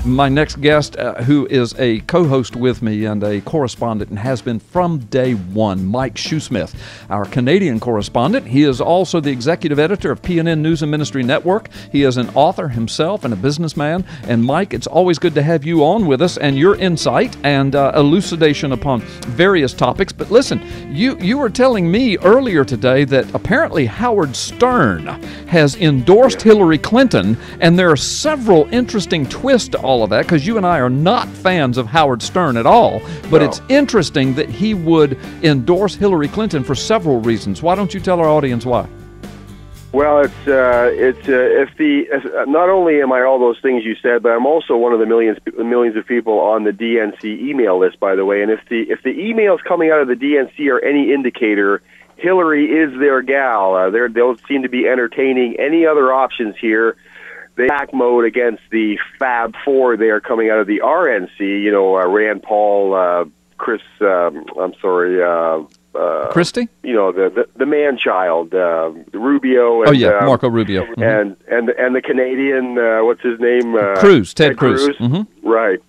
My next guest, who is a co-host with me and a correspondent and has been from day one, Mike Shoesmith, our Canadian correspondent. He is also the executive editor of PNN News and Ministry Network. He is an author himself and a businessman. And Mike, it's always good to have you on with us and your insight and elucidation upon various topics. But listen, you were telling me earlier today that apparently Howard Stern has endorsed Hillary Clinton, and there are several interesting twists to all of that, because you and I are not fans of Howard Stern at all, but It's interesting that he would endorse Hillary Clinton for several reasons. Why don't you tell our audience why? Well, not only am I all those things you said, but I'm also one of the millions of people on the DNC email list, by the way. And if the emails coming out of the DNC are any indicator, Hillary is their gal. They don't seem to be entertaining any other options here. They attack mode against the Fab Four there coming out of the RNC. You know, Rand Paul, Christie. You know, the man-child, Rubio. And, Marco Rubio. Mm-hmm. and the Canadian, what's his name? Cruz, Ted Cruz. Mm-hmm. Right.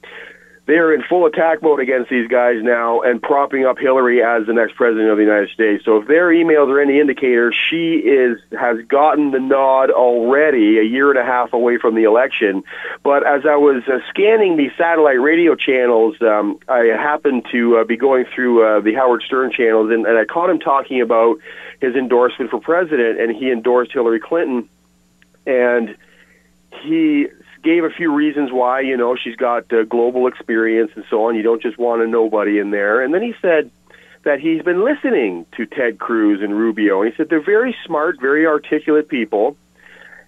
They are in full attack mode against these guys now and propping up Hillary as the next president of the United States. So if their emails are any indicator, she has gotten the nod already a year and a half away from the election. But as I was scanning the satellite radio channels, I happened to be going through the Howard Stern channels, and I caught him talking about his endorsement for president, and he endorsed Hillary Clinton. And he gave a few reasons why, you know, she's got global experience and so on. You don't just want a nobody in there. And then he said that he's been listening to Ted Cruz and Rubio. And he said they're very smart, very articulate people.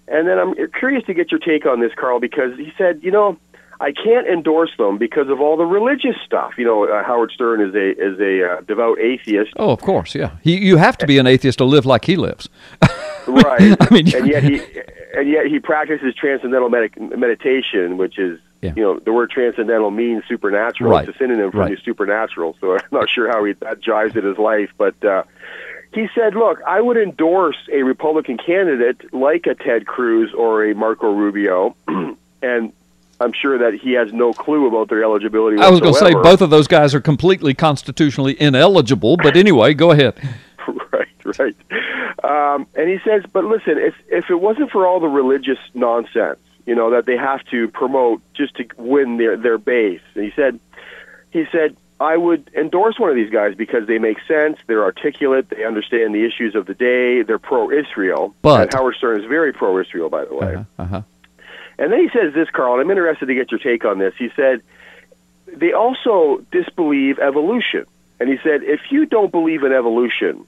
And then I'm curious to get your take on this, Carl, because he said, you know, I can't endorse them because of all the religious stuff. You know, Howard Stern is a devout atheist. Oh, of course, yeah. You have to be an atheist to live like he lives. Right. I mean, and yet he practices transcendental meditation, which is, you know, the word transcendental means supernatural. Right. It's a synonym for the supernatural. So I'm not sure how that jives in his life. But he said, look, I would endorse a Republican candidate like a Ted Cruz or a Marco Rubio, and I'm sure that he has no clue about their eligibility whatsoever. I was going to say both of those guys are completely constitutionally ineligible, but anyway, go ahead. Right. And he says, but listen, if it wasn't for all the religious nonsense, you know, that they have to promote just to win their base, and he said, I would endorse one of these guys because they make sense, they're articulate, they understand the issues of the day, they're pro-Israel. And Howard Stern is very pro-Israel, by the way. And then he says this, Carl, and I'm interested to get your take on this. He said, they also disbelieve evolution. And he said, if you don't believe in evolution,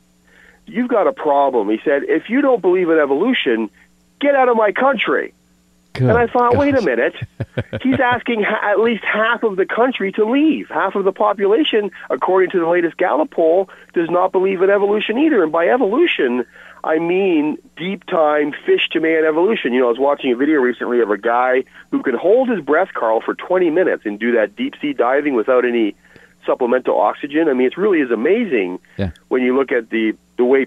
you've got a problem. He said, if you don't believe in evolution, get out of my country. And I thought, wait a minute. He's asking at least half of the country to leave. Half of the population, according to the latest Gallup poll, does not believe in evolution either. And by evolution, I mean deep time fish-to-man evolution. You know, I was watching a video recently of a guy who could hold his breath, Carl, for 20 minutes and do that deep-sea diving without any supplemental oxygen. I mean, it really is amazing when you look at the way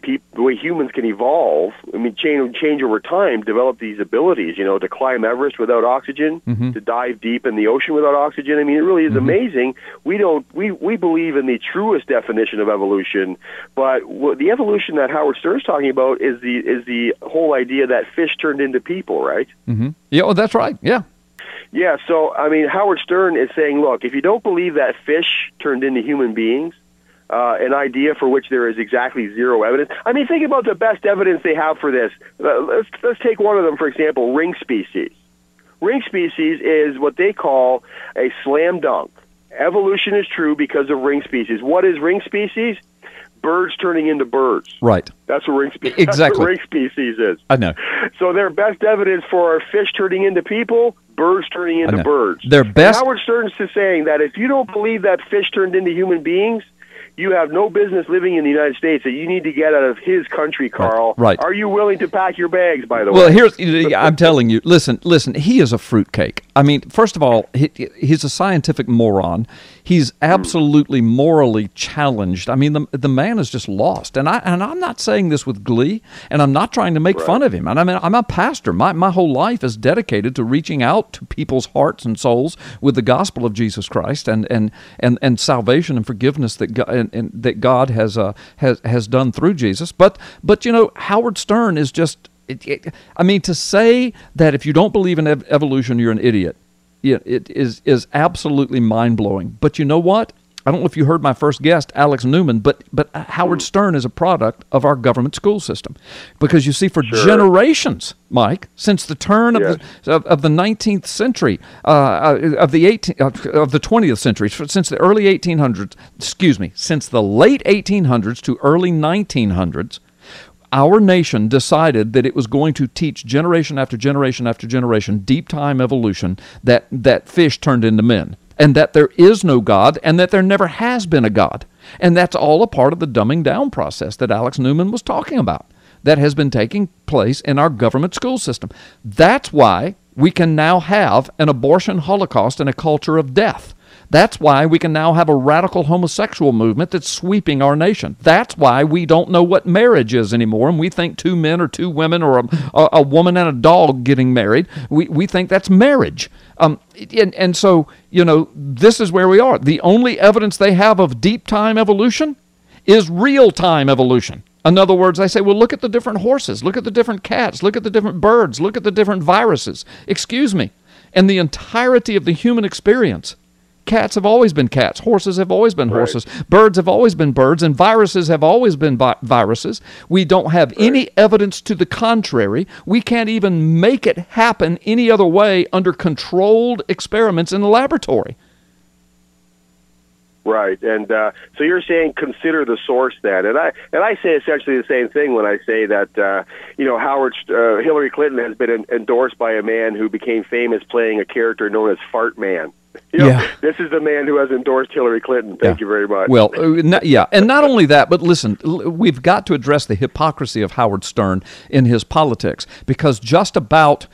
humans can evolve. I mean, change over time, develop these abilities. You know, to climb Everest without oxygen, to dive deep in the ocean without oxygen. I mean, it really is amazing. We believe in the truest definition of evolution, but the evolution that Howard Stern's talking about is the whole idea that fish turned into people, right? Yeah, well, that's right. Yeah. Yeah, so, I mean, Howard Stern is saying, look, if you don't believe that fish turned into human beings, an idea for which there is exactly zero evidence. I mean, think about the best evidence they have for this. Let's take one of them, for example, ring species. Ring species is what they call a slam dunk. Evolution is true because of ring species. What is ring species? Birds turning into birds. Right. That's what ring species. Exactly. That's what ring species is. I know. So their best evidence for fish turning into people, birds turning into birds. Their best. And Howard Stern's saying that if you don't believe that fish turned into human beings, you have no business living in the United States. That you need to get out of his country, Carl. Right. Are you willing to pack your bags? By the way. Well, I'm telling you. Listen. He is a fruitcake. I mean, first of all, he's a scientific moron. He's absolutely morally challenged. I mean, the man is just lost. And I'm not saying this with glee, and I'm not trying to make fun of him. And I mean, I'm a pastor. My whole life is dedicated to reaching out to people's hearts and souls with the gospel of Jesus Christ and salvation and forgiveness that God has done through Jesus. But you know, Howard Stern is just. I mean, to say that if you don't believe in evolution, you're an idiot, it is absolutely mind-blowing. But you know what? I don't know if you heard my first guest, Alex Newman, but Howard Stern is a product of our government school system. Because you see, for generations, Mike, since the turn of the 19th century, of the 20th century, since the early 1800s, since the late 1800s to early 1900s, our nation decided that it was going to teach generation after generation after generation deep time evolution, that fish turned into men, and that there is no God, and that there never has been a God. And that's all a part of the dumbing down process that Alex Newman was talking about that has been taking place in our government school system. That's why we can now have an abortion holocaust and a culture of death. That's why we can now have a radical homosexual movement that's sweeping our nation. That's why we don't know what marriage is anymore, and we think two men or two women or a woman and a dog getting married. We think that's marriage. And so, you know, this is where we are. The only evidence they have of deep time evolution is real time evolution. In other words, I say, well, look at the different horses, look at the different cats, look at the different birds, look at the different viruses. Excuse me. And the entirety of the human experience. Cats have always been cats. Horses have always been horses. Birds have always been birds. And viruses have always been viruses. We don't have any evidence to the contrary. We can't even make it happen any other way under controlled experiments in the laboratory. Right, and so you're saying consider the source then, and I say essentially the same thing when I say that Hillary Clinton has been endorsed by a man who became famous playing a character known as Fart Man. This is the man who has endorsed Hillary Clinton. Thank you very much. Well, and not only that, but listen, we've got to address the hypocrisy of Howard Stern in his politics, because just about,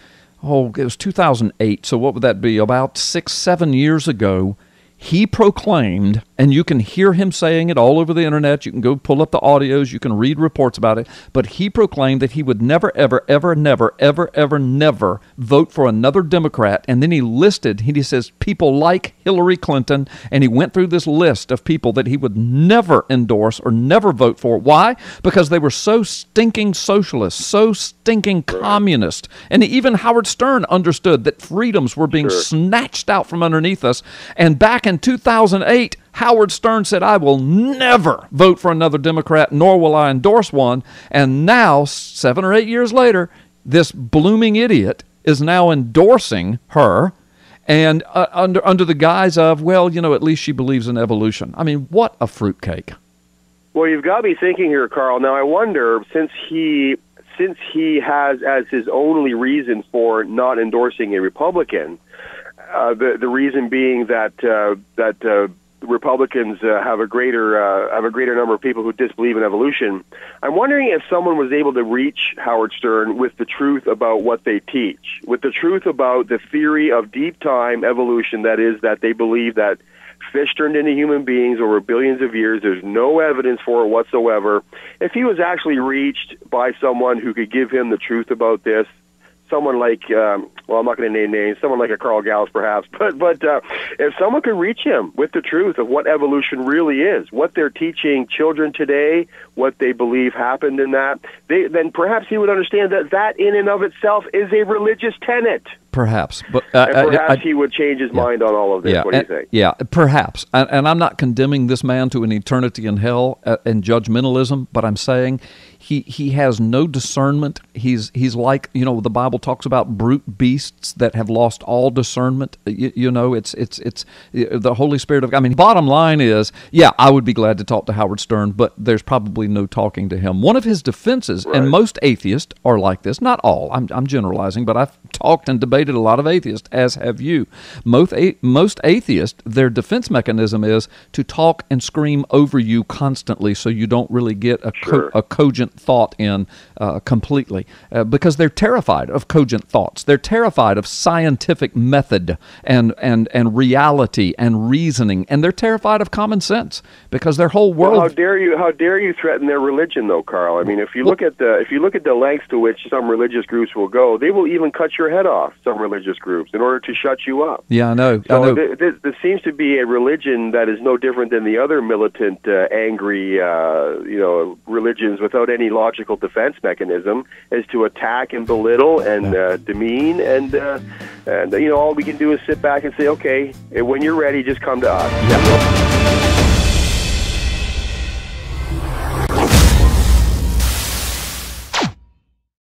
it was 2008, so what would that be, about 6-7 years ago, he proclaimed, and you can hear him saying it all over the internet, you can go pull up the audios, you can read reports about it, but he proclaimed that he would never, ever, ever, never, ever, ever, never vote for another Democrat. And then he says, people like Hillary Clinton, and he went through this list of people that he would never endorse or never vote for. Why? Because they were so stinking socialist, so stinking communist. And even Howard Stern understood that freedoms were being snatched out from underneath us. And back in 2008, Howard Stern said, I will never vote for another Democrat, nor will I endorse one. And now, 7 or 8 years later, this blooming idiot is now endorsing her, and under the guise of, well, you know, at least she believes in evolution. I mean, what a fruitcake. Well, you've got me thinking here, Carl. Now, I wonder, since he has as his only reason for not endorsing a Republican, the reason being that Republicans have a greater number of people who disbelieve in evolution. I'm wondering if someone was able to reach Howard Stern with the truth about what they teach, with the truth about the theory of deep time evolution, that is, that they believe that fish turned into human beings over billions of years. There's no evidence for it whatsoever. If he was actually reached by someone who could give him the truth about this, someone like, I'm not going to name names, someone like a Carl Gallups perhaps, but if someone could reach him with the truth of what evolution really is, what they're teaching children today, what they believe happened in that, then perhaps he would understand that in and of itself is a religious tenet. Perhaps, but perhaps he would change his mind on all of this. What do you think? Yeah, perhaps. And I'm not condemning this man to an eternity in hell and judgmentalism, but I'm saying he has no discernment. He's like, you know, the Bible talks about brute beasts that have lost all discernment. You know, it's the Holy Spirit of God. I mean, bottom line is, I would be glad to talk to Howard Stern, but there's probably no talking to him. One of his defenses, and most atheists are like this, not all, I'm generalizing, but I've talked and debated a lot of atheists, as have you. Most atheists, their defense mechanism is to talk and scream over you constantly so you don't really get a cogent cogent thought in completely because they're terrified of cogent thoughts. They're terrified of scientific method and reality and reasoning, and they're terrified of common sense because their whole world. Well, how dare you threaten their religion, though, Carl? I mean, if you look at the lengths to which some religious groups will go, they will even cut your head off. Some religious groups in order to shut you up. Yeah, I know. So there seems to be a religion that is no different than the other militant, angry, religions without any logical defense mechanism, is to attack and belittle and demean, and all we can do is sit back and say, okay, when you're ready, just come to us. Yeah.